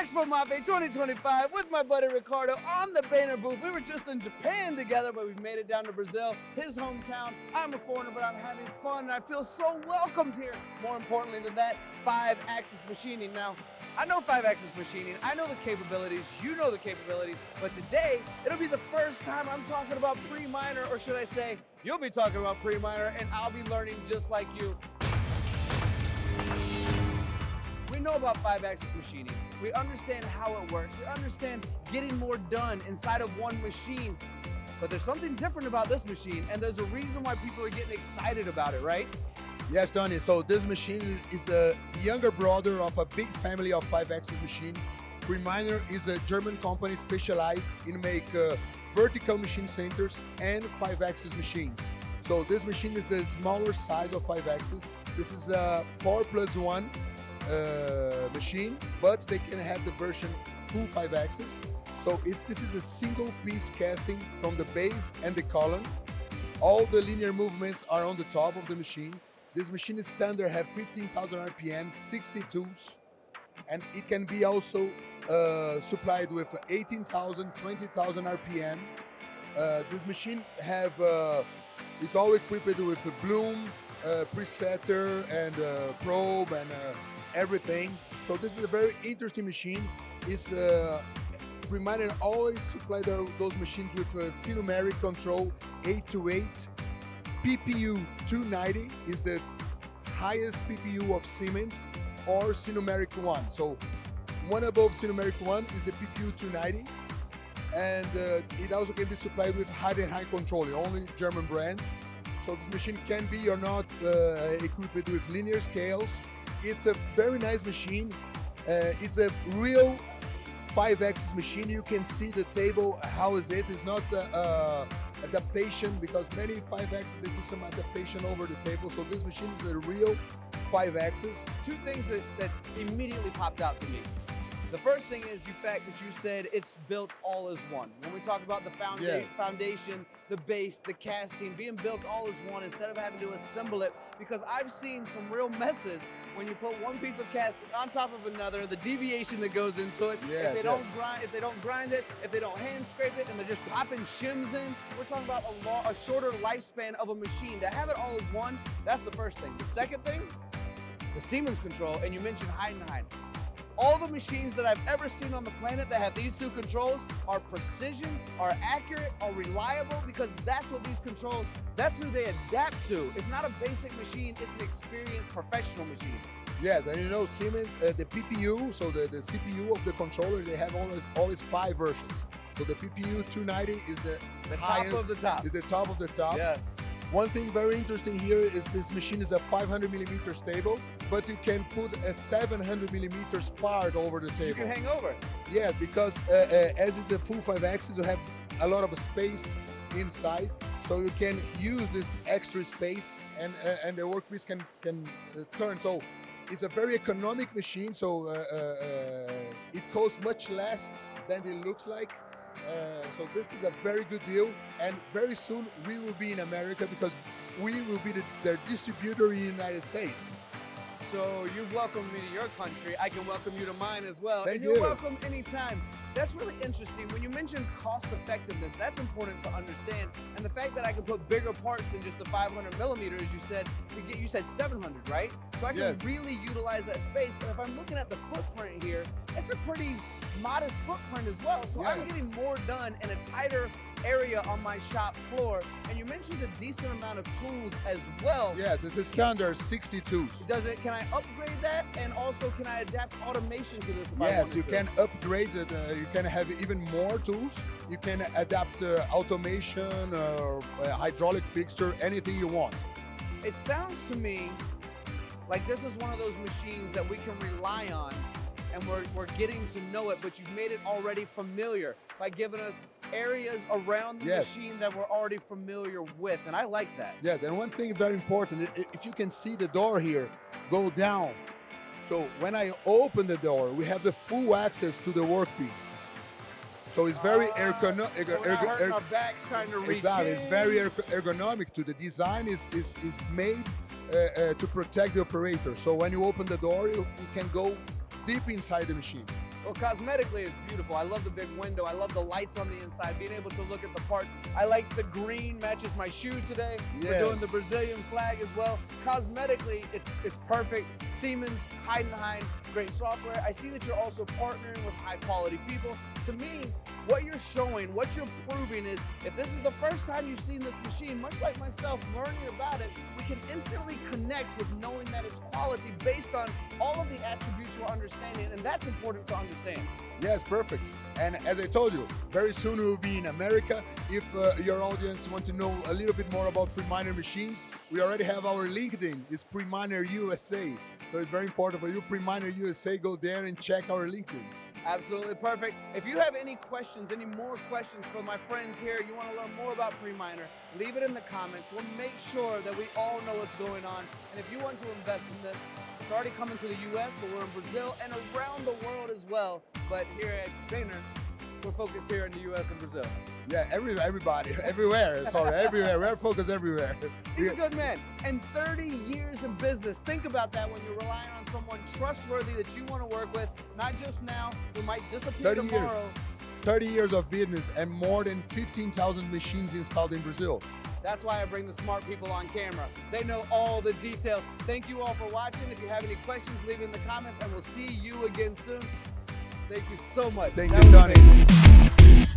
Expomafe 2025 with my buddy Ricardo on the Bener booth. We were just in Japan together, but we've made it down to Brazil, his hometown. I'm a foreigner, but I'm having fun and I feel so welcomed here. More importantly than that, 5-axis machining. Now, I know 5-axis machining, I know the capabilities, you know the capabilities, but today, it'll be the first time I'm talking about Priminer, or should I say, you'll be talking about Priminer and I'll be learning just like you. We know about 5-axis machining. We understand how it works. We understand getting more done inside of one machine. But there's something different about this machine, and there's a reason why people are getting excited about it, right? Yes, Donnie. So this machine is the younger brother of a big family of 5-axis machine. Priminer is a German company specialized in make vertical machine centers and 5-axis machines. So this machine is the smaller size of 5-axis. This is a 4+1 machine, but they can have the version full 5-axis. So this is a single piece casting from the base and the column. All the linear movements are on the top of the machine. This machine is standard, have 15,000 RPM, 60 tools, and it can be also supplied with 18,000, 20,000 RPM. This machine have it's all equipped with a bloom, presetter, and probe, and everything. So this is a very interesting machine. It's Priminer always supply those machines with numeric control 828. PPU 290 is the highest PPU of Siemens, or numeric 1. So one above numeric 1 is the PPU 290. And it also can be supplied with Heidenhain controlling, only German brands. So this machine can be or not equipped with linear scales. It's a very nice machine. It's a real 5-axis machine. You can see the table, how is it? It's not adaptation, because many 5-axis, they do some adaptation over the table. So this machine is a real 5-axis. Two things that immediately popped out to me. The first thing is the fact that you said it's built all as one. When we talk about the foundation, the base, the casting, being built all as one instead of having to assemble it, because I've seen some real messes when you put one piece of casting on top of another, the deviation that goes into it. Yes, if they don't grind it, if they don't hand scrape it, and they're just popping shims in, we're talking about a shorter lifespan of a machine. To have it all as one, that's the first thing. The second thing, the Siemens control, and you mentioned Heidenhain. All the machines that I've ever seen on the planet that have these two controls are precision, are accurate, are reliable, because that's what these controls, that's who they adapt to. It's not a basic machine, it's an experienced professional machine. Yes, and you know Siemens, the PPU, so the CPU of the controller, they have always 5 versions. So the PPU 290 is the top of the top. Is the top of the top. Yes. One thing very interesting here is this machine is a 500mm table, but you can put a 700mm part over the table. You can hang over. Yes, because as it's a full 5-axis, you have a lot of space inside, so you can use this extra space, and the workpiece can turn. So it's a very economic machine. So it costs much less than it looks like. So this is a very good deal, and very soon we will be in America, because we will be their distributor in the United States. So you've welcomed me to your country, I can welcome you to mine as well. Thank and you. You're welcome anytime. That's really interesting. When you mentioned cost effectiveness, that's important to understand. And the fact that I can put bigger parts than just the 500mm, as you said, you said 700, right? So I can really utilize that space. And if I'm looking at the footprint here, it's a pretty modest footprint as well. So I'm getting more done in a tighter area on my shop floor. And you mentioned a decent amount of tools as well. Yes, it's a standard 60 tools. Can I upgrade that? And also, can I adapt automation to this? Yes, you can upgrade it. You can have even more tools. You can adapt automation, hydraulic fixture, anything you want. It sounds to me like this is one of those machines that we can rely on, and we're getting to know it, but you've made it already familiar by giving us areas around the machine that we're already familiar with, and I like that. Yes, and one thing very important, if you can see the door here go down, so when I open the door, we have the full access to the workpiece. So it's very ergonomic. Our backs trying to reach. Exactly, it's very ergonomic too. The design is made to protect the operator. So when you open the door, you can go deep inside the machine. Well, cosmetically it's beautiful. I love the big window. I love the lights on the inside, being able to look at the parts. I like the green, matches my shoes today. Yeah. We're doing the Brazilian flag as well. Cosmetically, it's perfect. Siemens, Heidenhain, great software. I see that you're also partnering with high quality people. To me, what you're showing, what you're proving is, if this is the first time you've seen this machine, much like myself learning about it, we can instantly connect with knowing that it's quality based on all of the attributes we're understanding, and that's important to understand. Yes, perfect. And as I told you, very soon we will be in America. If your audience want to know a little bit more about Priminer machines, we already have our LinkedIn. It's Priminer USA. So it's very important for you, Priminer USA, go there and check our LinkedIn. Absolutely perfect. If you have any questions, any more questions for my friends here, you want to learn more about Priminer, leave it in the comments. We'll make sure that we all know what's going on. And if you want to invest in this, it's already coming to the US, but we're in Brazil and around the world as well. But here at Bener, we're focused here in the US and Brazil. Yeah, everybody, everywhere. Sorry, everywhere. We're focused everywhere. He's a good man. And 30 years of business. Think about that when you're relying on someone trustworthy that you want to work with, not just now, who might disappear 30 tomorrow. years. 30 years of business and more than 15,000 machines installed in Brazil. That's why I bring the smart people on camera. They know all the details. Thank you all for watching. If you have any questions, leave it in the comments, and we'll see you again soon. Thank you so much. Thank you, Tony.